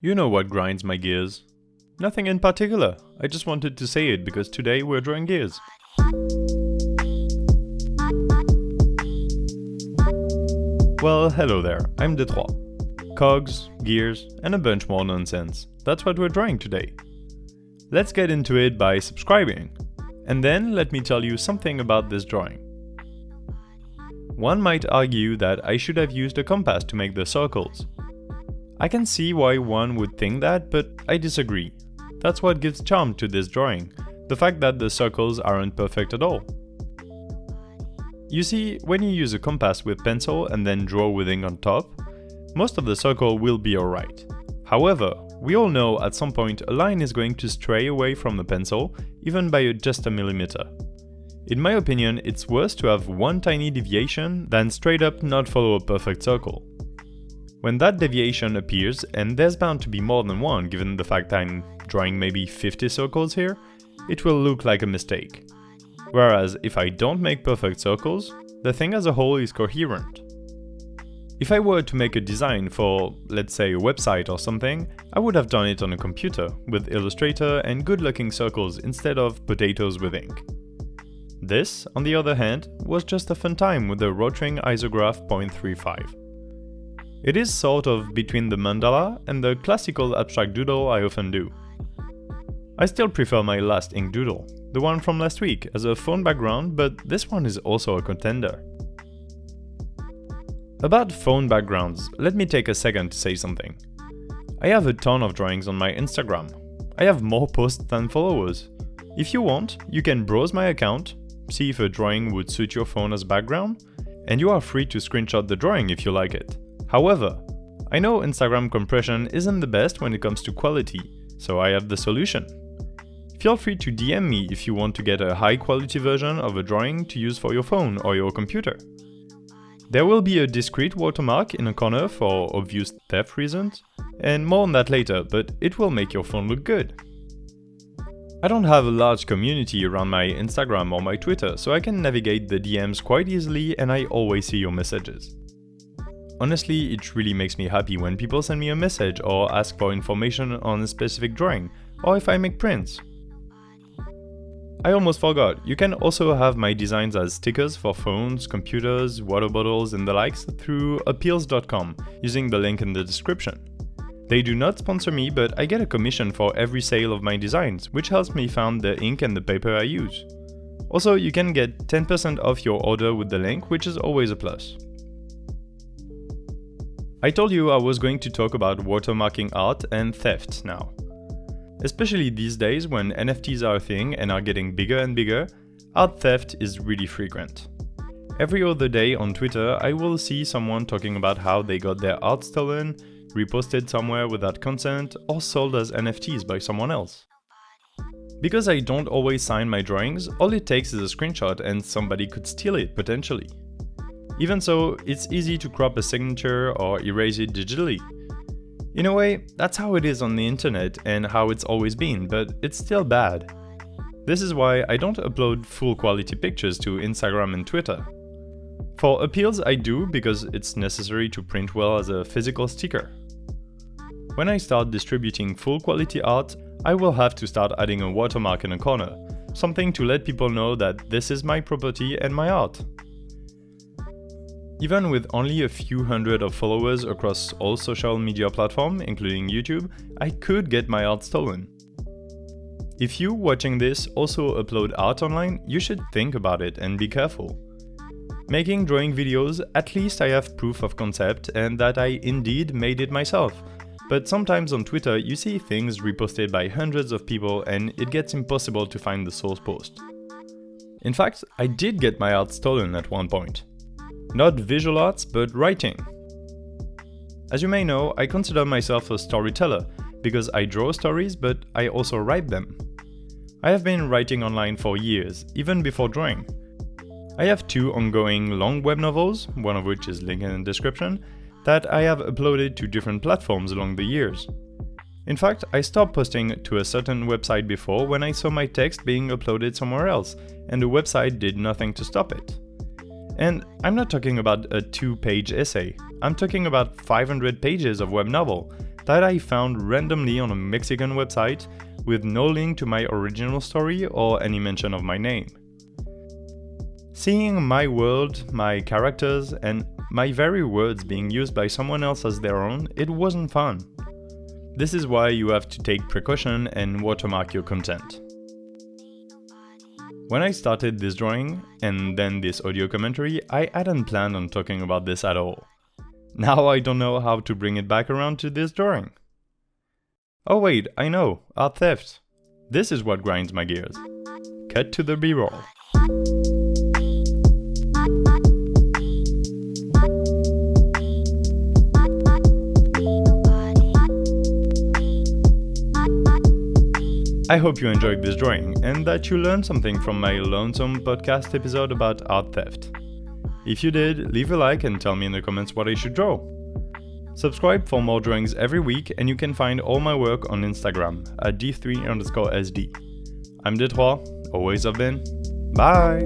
You know what grinds my gears? Nothing in particular, I just wanted to say it because today we're drawing gears. Well, hello there, I'm Detroit. Cogs, gears, and a bunch more nonsense. That's what we're drawing today. Let's get into it by subscribing. And then let me tell you something about this drawing. One might argue that I should have used a compass to make the circles. I can see why one would think that, but I disagree. That's what gives charm to this drawing, the fact that the circles aren't perfect at all. You see, when you use a compass with pencil and then draw with ink on top, most of the circle will be alright. However, we all know at some point a line is going to stray away from the pencil, even by just a millimeter. In my opinion, it's worse to have one tiny deviation than straight up not follow a perfect circle. When that deviation appears, and there's bound to be more than one given the fact I'm drawing maybe 50 circles here, it will look like a mistake. Whereas if I don't make perfect circles, the thing as a whole is coherent. If I were to make a design for, let's say, a website or something, I would have done it on a computer, with Illustrator and good-looking circles instead of potatoes with ink. This, on the other hand, was just a fun time with the Rotring Isograph 0.35. It is sort of between the mandala and the classical abstract doodle I often do. I still prefer my last ink doodle, the one from last week, as a phone background, but this one is also a contender. About phone backgrounds, let me take a second to say something. I have a ton of drawings on my Instagram. I have more posts than followers. If you want, you can browse my account, see if a drawing would suit your phone as background, and you are free to screenshot the drawing if you like it. However, I know Instagram compression isn't the best when it comes to quality, so I have the solution. Feel free to DM me if you want to get a high quality version of a drawing to use for your phone or your computer. There will be a discrete watermark in a corner for obvious theft reasons, and more on that later, but it will make your phone look good. I don't have a large community around my Instagram or my Twitter, so I can navigate the DMs quite easily and I always see your messages. Honestly, it really makes me happy when people send me a message or ask for information on a specific drawing, or if I make prints. I almost forgot, you can also have my designs as stickers for phones, computers, water bottles and the likes through appeals.com, using the link in the description. They do not sponsor me, but I get a commission for every sale of my designs, which helps me fund the ink and the paper I use. Also, you can get 10% off your order with the link, which is always a plus. I told you I was going to talk about watermarking art and theft now. Especially these days when NFTs are a thing and are getting bigger and bigger, art theft is really frequent. Every other day on Twitter I will see someone talking about how they got their art stolen, reposted somewhere without consent, or sold as NFTs by someone else. Because I don't always sign my drawings, all it takes is a screenshot and somebody could steal it potentially. Even so, it's easy to crop a signature or erase it digitally. In a way, that's how it is on the internet and how it's always been, but it's still bad. This is why I don't upload full quality pictures to Instagram and Twitter. For appeals I do because it's necessary to print well as a physical sticker. When I start distributing full quality art, I will have to start adding a watermark in a corner, something to let people know that this is my property and my art. Even with only a few hundred of followers across all social media platforms, including YouTube, I could get my art stolen. If you watching this also upload art online, you should think about it and be careful. Making drawing videos, at least I have proof of concept and that I indeed made it myself. But sometimes on Twitter you see things reposted by hundreds of people and it gets impossible to find the source post. In fact, I did get my art stolen at one point. Not visual arts, but writing. As you may know, I consider myself a storyteller, because I draw stories, but I also write them. I have been writing online for years, even before drawing. I have 2 ongoing long web novels, one of which is linked in the description, that I have uploaded to different platforms along the years. In fact, I stopped posting to a certain website before when I saw my text being uploaded somewhere else, and the website did nothing to stop it. And I'm not talking about a 2-page essay, I'm talking about 500 pages of web novel that I found randomly on a Mexican website with no link to my original story or any mention of my name. Seeing my world, my characters, and my very words being used by someone else as their own, it wasn't fun. This is why you have to take precaution and watermark your content. When I started this drawing, and then this audio commentary, I hadn't planned on talking about this at all. Now I don't know how to bring it back around to this drawing. Oh wait, I know, art theft. This is what grinds my gears. Cut to the B-roll. I hope you enjoyed this drawing and that you learned something from my lonesome podcast episode about art theft. If you did, leave a like and tell me in the comments what I should draw. Subscribe for more drawings every week and you can find all my work on Instagram at d3_sd. I'm Detroit, always have been. Bye!